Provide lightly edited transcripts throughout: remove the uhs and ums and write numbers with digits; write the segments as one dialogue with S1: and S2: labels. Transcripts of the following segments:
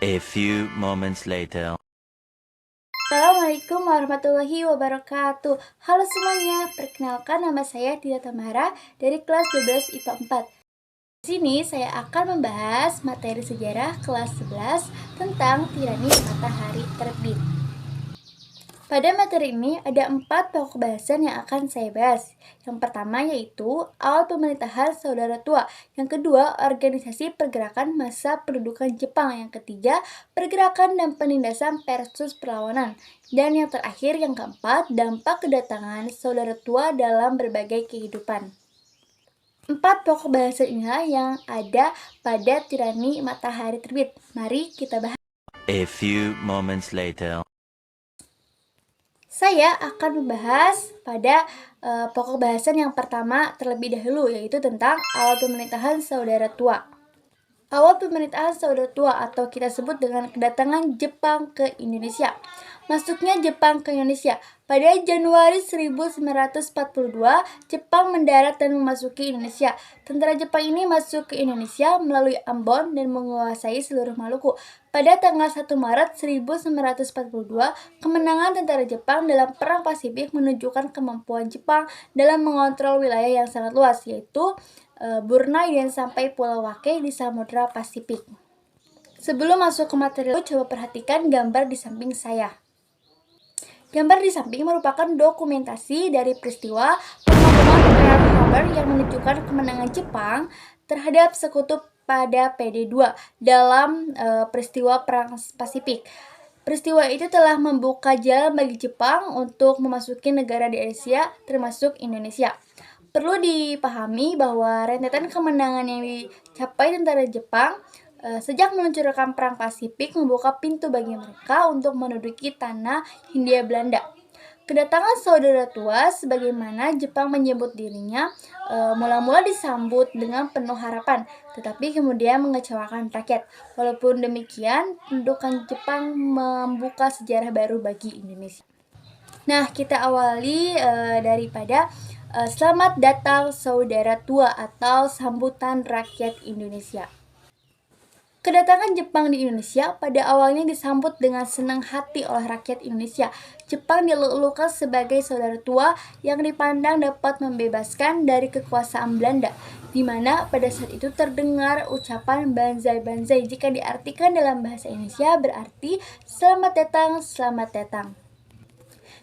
S1: A few moments later.
S2: Assalamualaikum warahmatullahi wabarakatuh. Halo semuanya, perkenalkan nama saya Tia Tamara dari kelas 12 IPA 4. Di sini saya akan membahas materi sejarah kelas 11 tentang tirani matahari terbit. Pada materi ini ada 4 pokok bahasan yang akan saya bahas. Yang pertama yaitu awal pemerintahan saudara tua. Yang kedua, organisasi pergerakan masa pendudukan Jepang. Yang ketiga, pergerakan dan penindasan versus perlawanan. Dan yang terakhir, yang keempat, dampak kedatangan saudara tua dalam berbagai kehidupan. 4 pokok bahasan inilah yang ada pada tirani matahari terbit. Mari kita bahas.
S1: A few moments later.
S2: Saya akan membahas pada pokok bahasan yang pertama terlebih dahulu, yaitu tentang awal pemerintahan saudara tua. Awal pemerintahan saudara tua atau kita sebut dengan kedatangan Jepang ke Indonesia. Masuknya Jepang ke Indonesia. Pada Januari 1942, Jepang mendarat dan memasuki Indonesia. Tentara Jepang ini masuk ke Indonesia melalui Ambon dan menguasai seluruh Maluku. Pada tanggal 1 Maret 1942, kemenangan tentara Jepang dalam Perang Pasifik menunjukkan kemampuan Jepang dalam mengontrol wilayah yang sangat luas, yaitu Brunei dan sampai Pulau Wake di Samudra Pasifik. Sebelum masuk ke materi, coba perhatikan gambar di samping saya. Gambar di samping merupakan dokumentasi dari peristiwa pengeboman Pearl Harbor yang menunjukkan kemenangan Jepang terhadap sekutu pada PD2 dalam peristiwa Perang Pasifik. Peristiwa itu telah membuka jalan bagi Jepang untuk memasuki negara di Asia, termasuk Indonesia. Perlu dipahami bahwa rentetan kemenangan yang dicapai tentara Jepang sejak meluncurkan Perang Pasifik membuka pintu bagi mereka untuk menduduki tanah Hindia Belanda. Kedatangan saudara tua, sebagaimana Jepang menyebut dirinya, mula-mula disambut dengan penuh harapan, tetapi kemudian mengecewakan rakyat. Walaupun demikian, pendudukan Jepang membuka sejarah baru bagi Indonesia. Nah, kita awali daripada selamat datang saudara tua atau sambutan rakyat Indonesia. Kedatangan Jepang di Indonesia pada awalnya disambut dengan senang hati oleh rakyat Indonesia. Jepang dilulukan sebagai saudara tua yang dipandang dapat membebaskan dari kekuasaan Belanda, di mana pada saat itu terdengar ucapan banzai-banzai. Jika diartikan dalam bahasa Indonesia berarti selamat datang, selamat datang.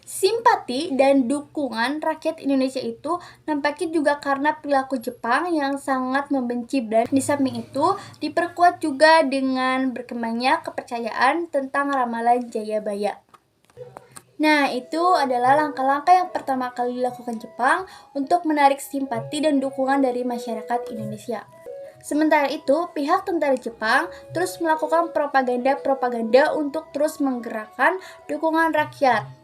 S2: Simpati dan dukungan rakyat Indonesia itu nampaknya juga karena perilaku Jepang yang sangat membenci Belanda. Di samping itu, diperkuat juga dengan berkembangnya kepercayaan tentang ramalan Jayabaya. Nah, itu adalah langkah-langkah yang pertama kali dilakukan Jepang untuk menarik simpati dan dukungan dari masyarakat Indonesia. Sementara itu, pihak tentara Jepang terus melakukan propaganda untuk terus menggerakkan dukungan rakyat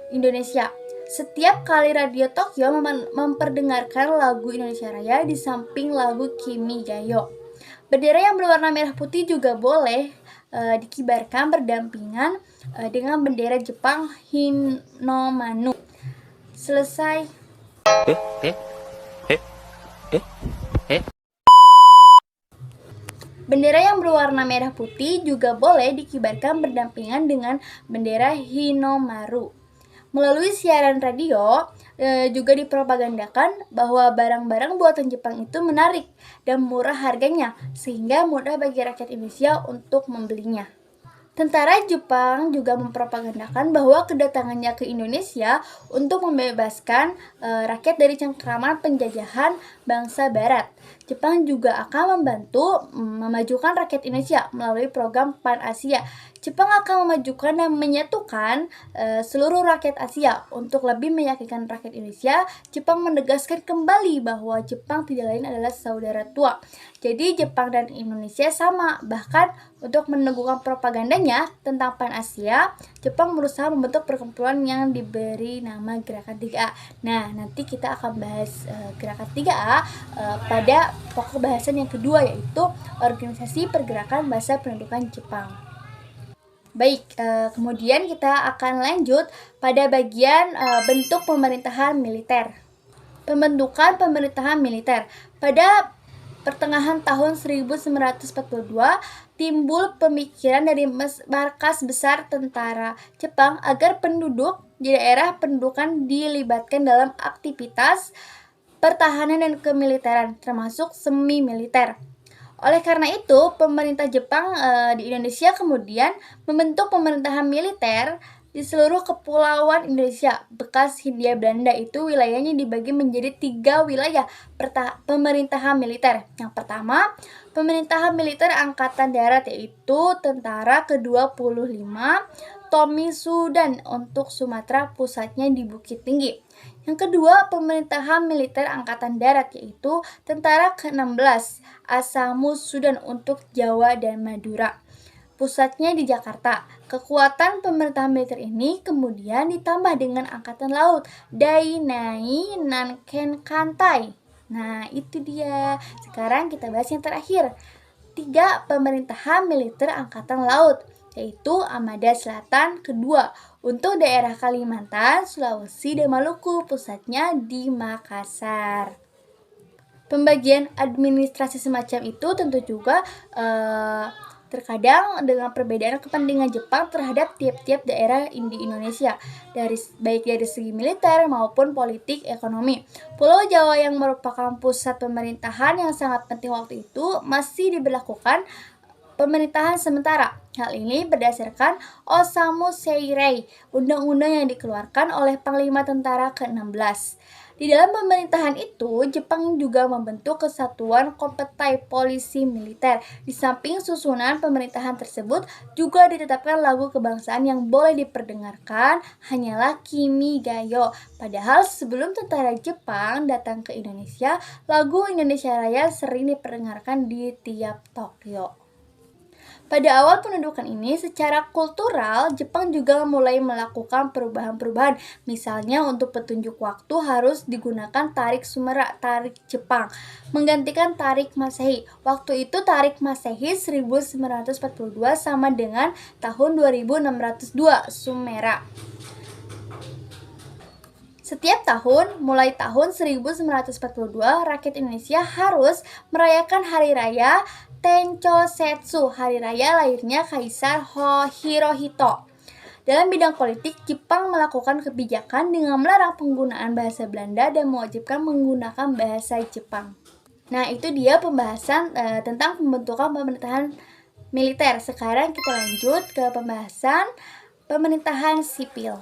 S2: Indonesia. Setiap kali Radio Tokyo memperdengarkan lagu Indonesia Raya di samping lagu Kimi Gayo. Bendera yang berwarna merah putih juga boleh dikibarkan berdampingan dengan bendera Jepang Hinomanu. Selesai. Bendera yang berwarna merah putih juga boleh dikibarkan berdampingan dengan bendera Hinomaru. Melalui siaran radio juga dipropagandakan bahwa barang-barang buatan Jepang itu menarik dan murah harganya, sehingga mudah bagi rakyat Indonesia untuk membelinya. Tentara Jepang juga mempropagandakan bahwa kedatangannya ke Indonesia untuk membebaskan rakyat dari cengkraman penjajahan bangsa Barat. Jepang juga akan membantu memajukan rakyat Indonesia melalui program Pan-Asia. Jepang akan memajukan dan menyatukan seluruh rakyat Asia. Untuk lebih meyakinkan rakyat Indonesia, Jepang menegaskan kembali bahwa Jepang tidak lain adalah saudara tua. Jadi Jepang dan Indonesia sama. Bahkan untuk meneguhkan propagandanya tentang Pan-Asia, Jepang berusaha membentuk perkumpulan yang diberi nama Gerakan 3A. Nah, nanti kita akan bahas Gerakan 3A pada pokok bahasan yang kedua, yaitu Organisasi Pergerakan Masa Pendudukan Jepang. Baik, kemudian kita akan lanjut pada bagian bentuk pemerintahan militer. Pembentukan pemerintahan militer. Pada Pertengahan tahun 1942, timbul pemikiran dari markas besar tentara Jepang agar penduduk di daerah pendudukan dilibatkan dalam aktivitas pertahanan dan kemiliteran, termasuk semi militer. Oleh karena itu, pemerintah Jepang di Indonesia kemudian membentuk pemerintahan militer di seluruh kepulauan Indonesia bekas Hindia Belanda. Itu wilayahnya dibagi menjadi 3 wilayah pemerintahan militer. Yang pertama, pemerintahan militer Angkatan Darat, yaitu Tentara ke-25 Tommy Sudan untuk Sumatera, pusatnya di Bukit Tinggi. Yang kedua, pemerintahan militer Angkatan Darat, yaitu Tentara ke-16 Asamu Sudan untuk Jawa dan Madura, pusatnya di Jakarta. Kekuatan pemerintahan militer ini kemudian ditambah dengan Angkatan Laut, Dainai Nanken Kantai. Nah, itu dia. Sekarang kita bahas yang terakhir. 3 pemerintahan militer Angkatan Laut, yaitu Armada Selatan kedua untuk daerah Kalimantan, Sulawesi, dan Maluku, pusatnya di Makassar. Pembagian administrasi semacam itu tentu juga terkadang dengan perbedaan kepentingan Jepang terhadap tiap-tiap daerah di Indonesia, baik dari segi militer maupun politik ekonomi. Pulau Jawa yang merupakan pusat pemerintahan yang sangat penting waktu itu masih diberlakukan pemerintahan sementara. Hal ini berdasarkan Osamu Seirei, undang-undang yang dikeluarkan oleh Panglima Tentara ke-16. Di dalam pemerintahan itu, Jepang juga membentuk kesatuan kompetai polisi militer. Di samping susunan pemerintahan tersebut, juga ditetapkan lagu kebangsaan yang boleh diperdengarkan hanyalah Kimi Gayo. Padahal sebelum tentara Jepang datang ke Indonesia, lagu Indonesia Raya sering diperdengarkan di tiap Tokyo. Pada awal pendudukan ini, secara kultural, Jepang juga mulai melakukan perubahan-perubahan. Misalnya untuk petunjuk waktu harus digunakan tarik Sumera, tarik Jepang, menggantikan tarik Masehi. Waktu itu tarik Masehi 1942 sama dengan tahun 2602 Sumera. Setiap tahun, mulai tahun 1942, rakyat Indonesia harus merayakan Hari Raya Tenchosetsu, hari raya lahirnya Kaisar Hirohito. Dalam bidang politik, Jepang melakukan kebijakan dengan melarang penggunaan bahasa Belanda dan mewajibkan menggunakan bahasa Jepang. Nah, itu dia pembahasan tentang pembentukan pemerintahan militer. Sekarang kita lanjut ke pembahasan pemerintahan sipil.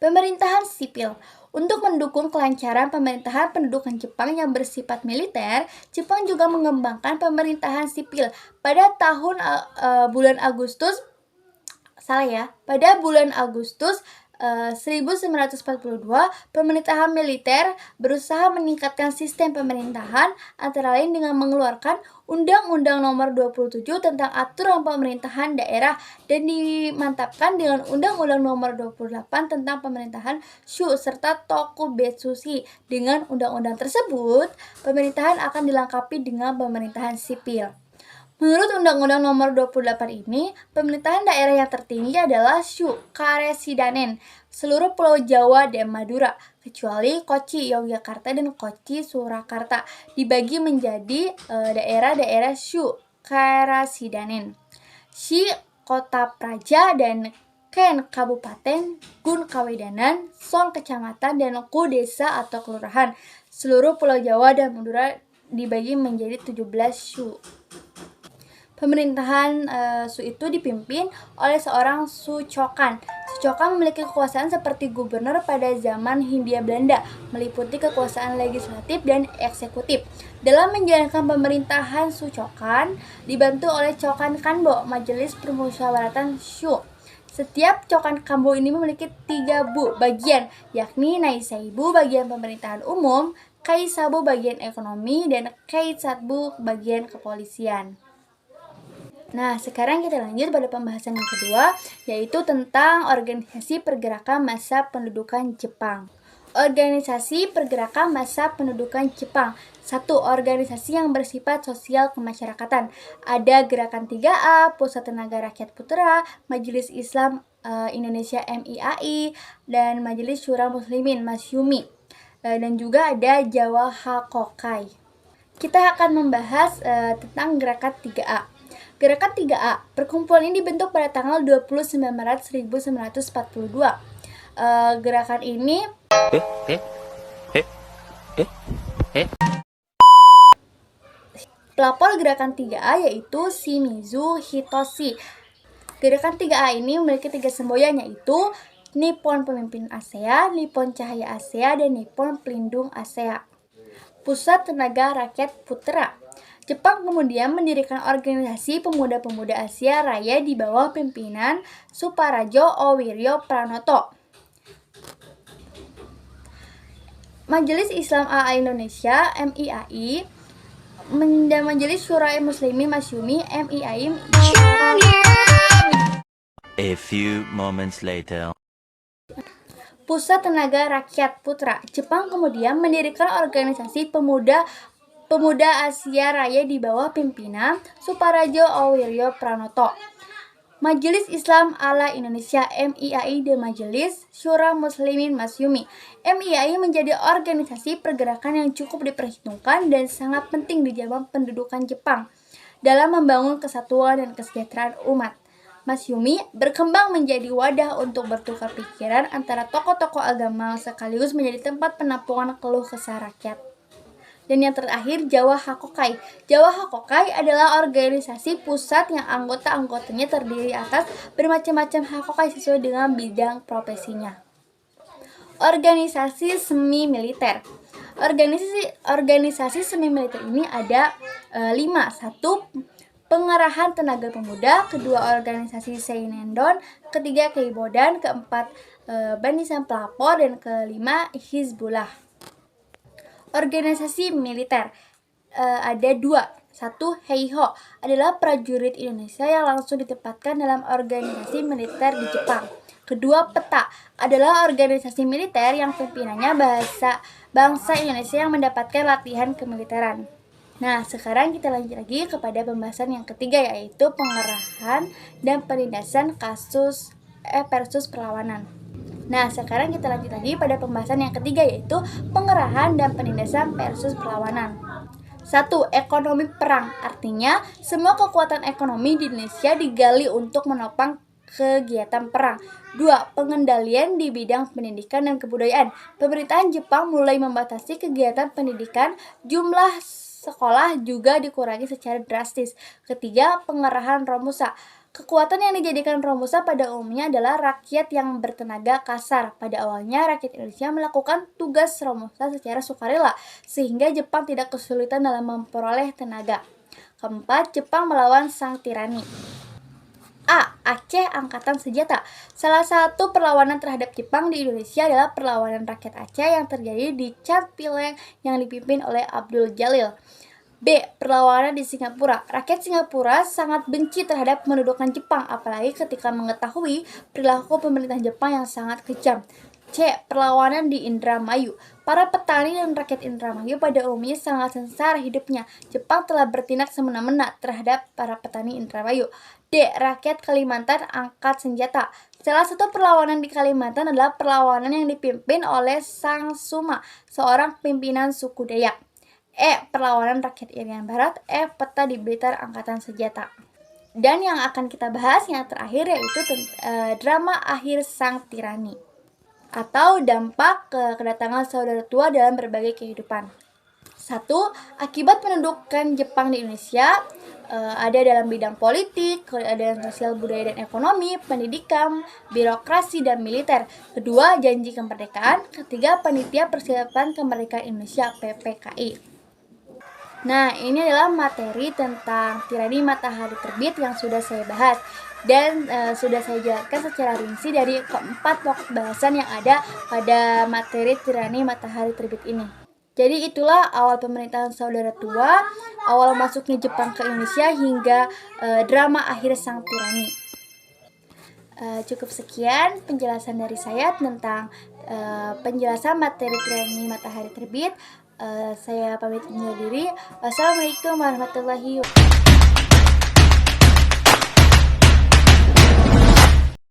S2: Pemerintahan sipil. Untuk mendukung kelancaran pemerintahan pendudukan Jepang yang bersifat militer, Jepang juga mengembangkan pemerintahan sipil. Pada bulan Agustus 1942, pemerintahan militer berusaha meningkatkan sistem pemerintahan antara lain dengan mengeluarkan Undang-Undang Nomor 27 tentang aturan pemerintahan daerah dan dimantapkan dengan Undang-Undang Nomor 28 tentang pemerintahan Shu serta Tokubetsushi. Dengan undang-undang tersebut, pemerintahan akan dilengkapi dengan pemerintahan sipil. Menurut Undang-Undang Nomor 28 ini, pemerintahan daerah yang tertinggi adalah Shu Karesidanen, seluruh Pulau Jawa dan Madura, kecuali Kochi, Yogyakarta, dan Kochi, Surakarta, dibagi menjadi daerah-daerah Shu Karesidanen. Shi Kota Praja dan Ken Kabupaten, Gun Kawedanan, Son Kecamatan, dan Ku Desa atau Kelurahan. Seluruh Pulau Jawa dan Madura dibagi menjadi 17 Shu. Pemerintahan Shu itu dipimpin oleh seorang Sucokan. Sucokan memiliki kekuasaan seperti gubernur pada zaman Hindia Belanda, meliputi kekuasaan legislatif dan eksekutif. Dalam menjalankan pemerintahan, Sucokan dibantu oleh Cokan Kanbo, Majelis Permusyawaratan Shu. Setiap Cokan Kanbo ini memiliki 3 bagian, yakni Naiseibu bagian pemerintahan umum, Kaisabu bagian ekonomi, dan Keisatbu bagian kepolisian. Nah, sekarang kita lanjut pada pembahasan yang kedua, yaitu tentang organisasi pergerakan massa pendudukan Jepang. Organisasi pergerakan massa pendudukan Jepang. 1. Organisasi yang bersifat sosial kemasyarakatan. Ada Gerakan 3A, Pusat Tenaga Rakyat Putra, Majelis Islam Indonesia MIAI, dan Majelis Syura Muslimin Masyumi. Dan juga ada Jawa Hakokai. Kita akan membahas tentang gerakan 3A. Gerakan 3A, perkumpulan ini dibentuk pada tanggal 29 Maret 1942. Gerakan ini pelopor gerakan 3A yaitu Shimizu Hitoshi. Gerakan 3A ini memiliki 3 semboyan yaitu Nippon Pemimpin ASEA, Nippon Cahaya ASEA, dan Nippon Pelindung ASEA. Pusat Tenaga Rakyat Putra. Jepang kemudian mendirikan organisasi pemuda-pemuda Asia Raya di bawah pimpinan Suparajo Owiryo Pranoto. Majelis Islam AA Indonesia (MIAI) dan Majelis Syura Muslimin Masyumi (MIAI).
S1: A few moments later.
S2: Pusat Tenaga Rakyat Putra. Jepang kemudian mendirikan organisasi pemuda Asia Raya di bawah pimpinan Suparajo Owiryo Pranoto. Majelis Islam ala Indonesia (MIAI) dan Majelis Syura Muslimin Masyumi. MIAI menjadi organisasi pergerakan yang cukup diperhitungkan dan sangat penting di zaman pendudukan Jepang dalam membangun kesatuan dan kesejahteraan umat. Masyumi berkembang menjadi wadah untuk bertukar pikiran antara tokoh-tokoh agama sekaligus menjadi tempat penampungan keluh kesah rakyat. Dan yang terakhir, Jawa Hakokai. Jawa Hakokai adalah organisasi pusat yang anggota-anggotanya terdiri atas bermacam-macam hakokai sesuai dengan bidang profesinya. Organisasi semi militer. Organisasi semi militer ini ada 5. 1. Pengerahan Tenaga Pemuda, kedua organisasi Seinendon, ketiga Keibodan, keempat Barisan Pelopor, dan kelima Hizbullah. Organisasi militer ada 2. 1. Heiho adalah prajurit Indonesia yang langsung ditempatkan dalam organisasi militer di Jepang. Kedua, PETA adalah organisasi militer yang pimpinannya bangsa Indonesia yang mendapatkan latihan kemiliteran. Nah, sekarang kita lanjut lagi kepada pembahasan yang ketiga yaitu pengerahan dan penindasan kasus versus perlawanan. Nah, sekarang kita lanjut lagi pada pembahasan yang ketiga yaitu pengerahan dan penindasan versus perlawanan. 1. Ekonomi perang. Artinya, semua kekuatan ekonomi di Indonesia digali untuk menopang kegiatan perang. 2. Pengendalian di bidang pendidikan dan kebudayaan. Pemerintahan Jepang mulai membatasi kegiatan pendidikan, jumlah sekolah juga dikurangi secara drastis. Ketiga, pengerahan Romusa. Kekuatan yang dijadikan Romusa pada umumnya adalah rakyat yang bertenaga kasar. Pada awalnya, rakyat Indonesia melakukan tugas Romusa secara sukarela, sehingga Jepang tidak kesulitan dalam memperoleh tenaga. Keempat, Jepang melawan sang tirani. A. Aceh Angkatan Senjata. Salah satu perlawanan terhadap Jepang di Indonesia adalah perlawanan rakyat Aceh yang terjadi di Catpileng yang dipimpin oleh Abdul Jalil. B. Perlawanan di Singapura. Rakyat Singapura sangat benci terhadap pendudukan Jepang, apalagi ketika mengetahui perilaku pemerintah Jepang yang sangat kejam. C. Perlawanan di Indramayu. Para petani dan rakyat Indramayu pada umumnya sangat sengsara hidupnya. Jepang telah bertindak semena-mena terhadap para petani Indramayu. D. Rakyat Kalimantan angkat senjata. Salah satu perlawanan di Kalimantan adalah perlawanan yang dipimpin oleh Sang Suma, seorang pimpinan suku Dayak. E. Perlawanan rakyat Irian Barat. F. Peta di Blitar angkatan senjata. Dan yang akan kita bahas yang terakhir yaitu drama akhir sang tirani atau dampak kedatangan saudara tua dalam berbagai kehidupan. 1. Akibat pendudukan Jepang di Indonesia ada dalam bidang politik, keadaan sosial, budaya dan ekonomi, pendidikan, birokrasi dan militer. Kedua, janji kemerdekaan. Ketiga, panitia persiapan kemerdekaan Indonesia (PPKI). Nah, ini adalah materi tentang tirani matahari terbit yang sudah saya bahas dan sudah saya jelaskan secara rinci dari keempat pokok bahasan yang ada pada materi tirani matahari terbit ini. Jadi itulah awal pemerintahan saudara tua, awal masuknya Jepang ke Indonesia hingga drama akhir sang tirani. Cukup sekian penjelasan dari saya tentang penjelasan materi tirani matahari terbit. Saya pamit undur diri. Wassalamualaikum warahmatullahi wabarakatuh.